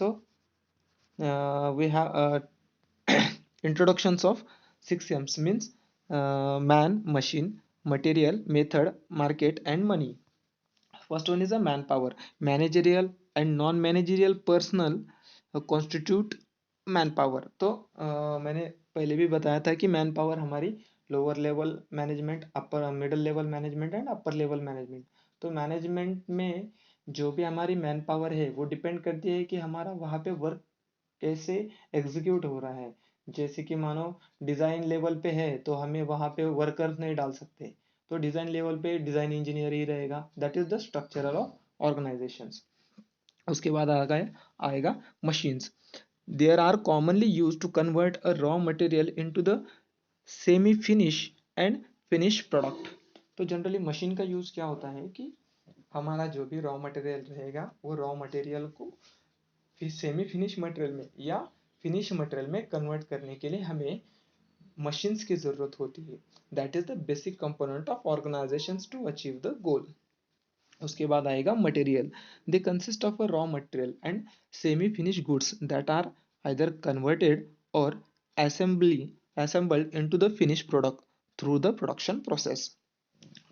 So we have introductions of 6 M's means man, machine, material, method, market, and money. First one is a manpower. Managerial and non-managerial personnel constitute manpower. तो मैंने पहले भी बताया था कि man power हमारी lower level management, upper middle level management and upper level management. तो management में जो भी हमारी मैन पावर है वो डिपेंड करती है कि हमारा वहाँ पे वर्क कैसे एग्जीक्यूट हो रहा है। जैसे कि मानो डिज़ाइन लेवल पे है तो हमें वहाँ पे वर्कर्स नहीं डाल सकते, तो डिज़ाइन लेवल पे डिज़ाइन इंजीनियर ही रहेगा। That is the structural of organisations. उसके बाद आएगा machines. There are commonly use to convert a raw material into the semi finish and finish product. तो जनरली मशीन का यूज क्या होता है कि हमारा जो भी रॉ मटेरियल रहेगा वो रॉ मटेरियल को फिर सेमी फिनिश मटेरियल में या फिनिश मटेरियल में कन्वर्ट करने के लिए हमें मशीन्स की जरूरत होती है। That is the basic component of organisation to achieve the goal. उसके बाद आएगा material. They consist of a raw material and semi finish goods that are either converted or assembly assembled into the finished product through the production process।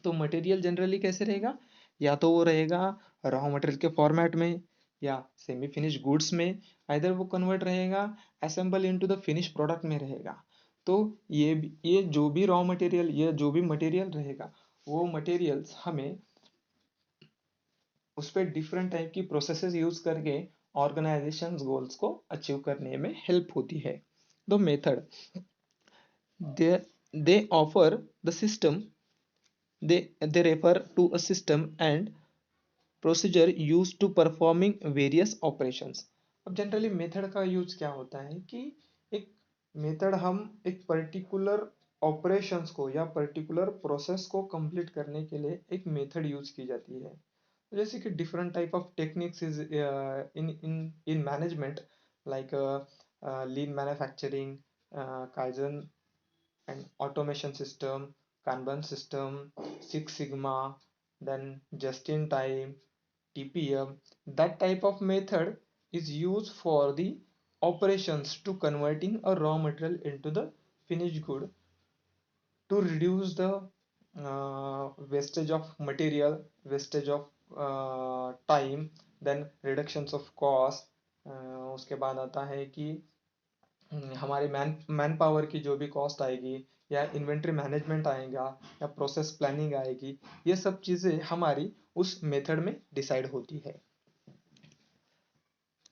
तो material generally कैसे रहेगा, या तो वो रहेगा रॉ मटेरियल के फॉर्मेट में या सेमी फिनिश गुड्स में, आइदर वो कन्वर्ट रहेगा assemble into the finish product में रहेगा। तो ये जो भी रॉ मटेरियल, ये जो भी मटेरियल रहेगा वो मटेरियल्स हमें उस पर डिफरेंट टाइप की प्रोसेसेस यूज करके ऑर्गेनाइजेशन गोल्स को अचीव करने में हेल्प होती है। The method they offer the system, they refer to a system and procedure used to performing various operations। अब जनरली मेथड का यूज क्या होता है कि एक मेथड हम एक पर्टिकुलर ऑपरेशंस को या पर्टिकुलर प्रोसेस को कंप्लीट करने के लिए एक मेथड यूज की जाती है। जैसे कि different type of techniques is in in in management, like lean manufacturing, kaizen and automation system, Kanban system, Six Sigma, then just in time, TPM. That type of method is used for the operations to converting a raw material into the finished good to reduce the wastage of material, wastage of time, then reductions of cost। उसके बाद आता है कि हमारे man power की जो भी cost आएगी या इन्वेंट्री मैनेजमेंट आएगा या प्रोसेस प्लानिंग आएगी, ये सब चीज़ें हमारी उस मेथड में डिसाइड होती है।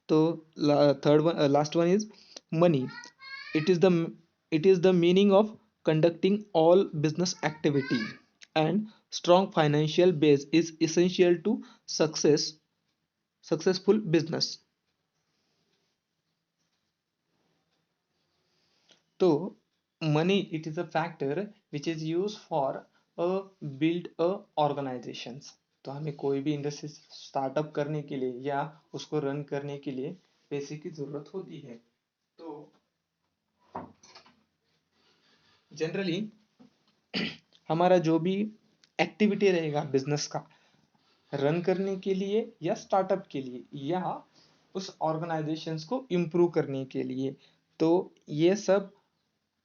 तो third one, last one is money. It is the it is the meaning of conducting all business activity and strong financial base is essential to successful business. तो money it is a factor which is use for a build a organisations. तो हमें कोई भी industry startup करने के लिए या उसको रन करने के लिए पैसे की जरूरत होती है। तो जनरली हमारा जो भी एक्टिविटी रहेगा बिजनेस का रन करने के लिए या स्टार्टअप के लिए या उस ऑर्गेनाइजेशंस को इम्प्रूव करने के लिए, तो ये सब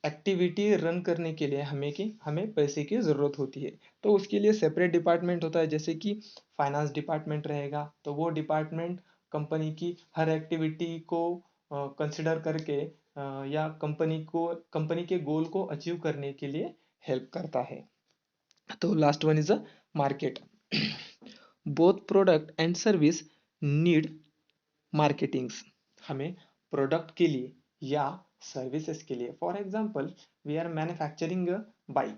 एक्टिविटी रन करने के लिए हमें पैसे की ज़रूरत होती है। तो उसके लिए सेपरेट डिपार्टमेंट होता है, जैसे कि फाइनेंस डिपार्टमेंट रहेगा। तो वो डिपार्टमेंट कंपनी की हर एक्टिविटी को कंसिडर करके या कंपनी के गोल को अचीव करने के लिए हेल्प करता है। तो last one is a market. Both product and service need marketings. हमें प्रोडक्ट के लिए या सर्विसेज के लिए, for example we are manufacturing a bike,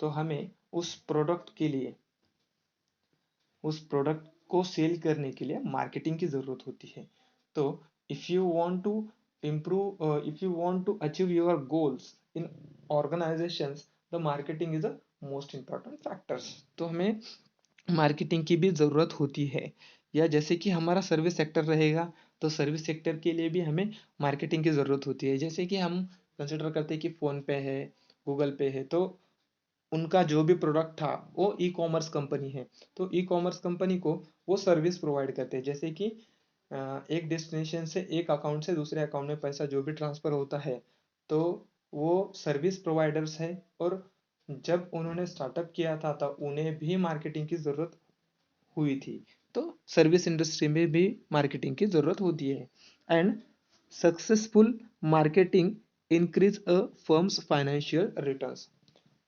तो हमें उस प्रोडक्ट के लिए, उस प्रोडक्ट को सेल करने के लिए मार्केटिंग की ज़रूरत होती है। तो if you want to improve, if you want to achieve your goals in organizations, the marketing is the most important factors। तो हमें मार्केटिंग की भी ज़रूरत होती है। या जैसे कि हमारा सर्विस सेक्टर रहेगा तो सर्विस सेक्टर के लिए भी हमें मार्केटिंग की ज़रूरत होती है। जैसे कि हम कंसिडर करते हैं कि फ़ोन पे है, गूगल पे है, तो उनका जो भी प्रोडक्ट था वो ई कॉमर्स कंपनी है, तो ई कॉमर्स कंपनी को वो सर्विस प्रोवाइड करते हैं। जैसे कि एक डेस्टिनेशन से एक अकाउंट से दूसरे अकाउंट में पैसा जो भी ट्रांसफर होता है, तो वो सर्विस प्रोवाइडर्स है। और जब उन्होंने स्टार्टअप किया था तब उन्हें भी मार्केटिंग की जरूरत हुई थी। तो सर्विस इंडस्ट्री में भी मार्केटिंग की जरूरत होती है। And successful marketing increase a firms financial returns.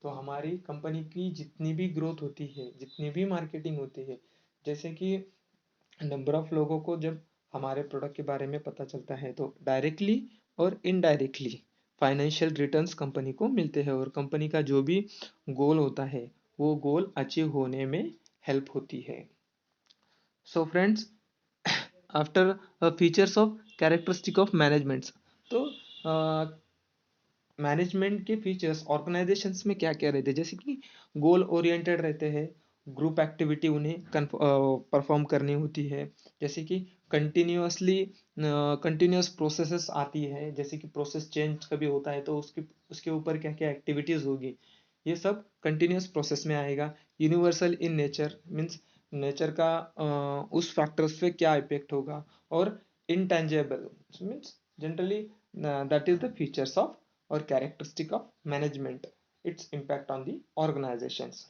तो हमारी कंपनी की जितनी भी ग्रोथ होती है, जितनी भी मार्केटिंग होती है, जैसे कि नंबर ऑफ लोगों को जब हमारे प्रोडक्ट के बारे में पता चलता है, तो डायरेक्टली और इनडायरेक्टली फाइनेंशियल रिटर्न्स कंपनी को मिलते हैं, और कंपनी का जो भी गोल होता है वो गोल अचीव होने में हेल्प होती है। So friends, after features of characteristic of managements, तो मैनेजमेंट के फीचर्स ऑर्गेनाइजेशंस में क्या क्या रहते हैं, जैसे कि गोल ओरिएंटेड रहते हैं, ग्रुप एक्टिविटी उन्हें परफॉर्म करनी होती है, जैसे कि कंटिन्यूअस प्रोसेसेस आती है, जैसे कि प्रोसेस चेंज कभी होता है तो उसके उसके ऊपर क्या क्या एक्टिविटीज होगी, ये सब कंटिन्यूअस प्रोसेस में आएगा। Universal in nature means nature का उस फैक्टर्स पे क्या इफेक्ट होगा। और intangible means generally that is the features of or characteristic of management, its impact on the organizations.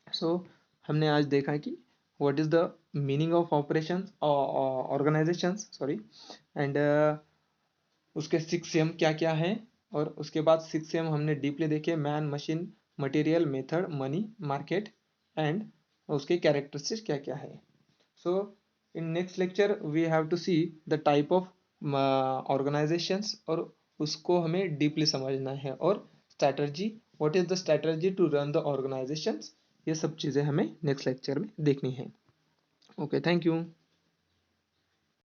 So हमने आज देखा कि what is the meaning of operations organizations, sorry, and उसके 6M क्या क्या है, और उसके बाद 6M हमने डीपली देखे, man, machine, material, method, money, market, and उसके कैरेक्टरिस्टिक्स क्या क्या है। So in next lecture we have to see the type of organizations, और उसको हमें डीपली समझना है, और strategy, what is the strategy to run the organisations, ये सब चीज़ें हमें नेक्स्ट लेक्चर में देखनी है। Okay, thank you.